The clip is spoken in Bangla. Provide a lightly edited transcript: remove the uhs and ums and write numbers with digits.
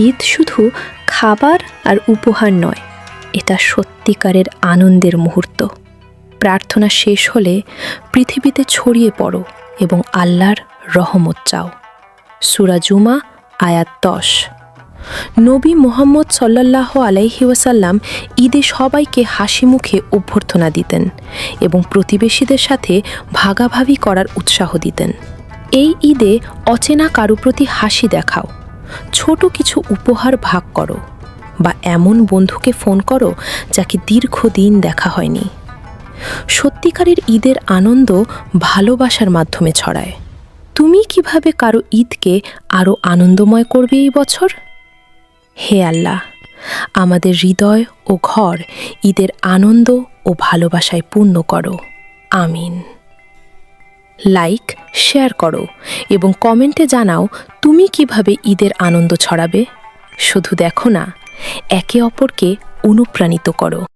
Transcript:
ঈদ শুধু খাবার আর উপহার নয়, এটা সত্যিকারের আনন্দের মুহূর্ত। প্রার্থনা শেষ হলে পৃথিবীতে ছড়িয়ে পড়ো এবং আল্লাহর রহমত চাও। সূরা জুমা আয়াত 10। নবী মুহাম্মদ সাল্লাল্লাহু আলাইহি ওয়াসাল্লাম ঈদে সবাইকে হাসি মুখে অভ্যর্থনা দিতেন এবং প্রতিবেশীদের সাথে ভাগাভাগি করার উৎসাহ দিতেন। এই ঈদে অচেনা কারো প্রতি হাসি দেখাও, ছোট কিছু উপহার ভাগ করো, বা এমন বন্ধুকে ফোন করো যাকে দীর্ঘদিন দেখা হয়নি। সত্যিকারের ঈদের আনন্দ ভালোবাসার মাধ্যমে ছড়ায়। তুমি কিভাবে কারো ঈদকে আরও আনন্দময় করবে এই বছর? হে আল্লাহ, আমাদের হৃদয় ও ঘর ঈদের আনন্দ ও ভালোবাসায় পূর্ণ করো। আমিন। লাইক, শেয়ার করো এবং কমেন্টে জানাও তুমি কিভাবে ঈদের আনন্দ ছড়াবে। শুধু দেখো না, একে অপরকে অনুপ্রাণিত করো।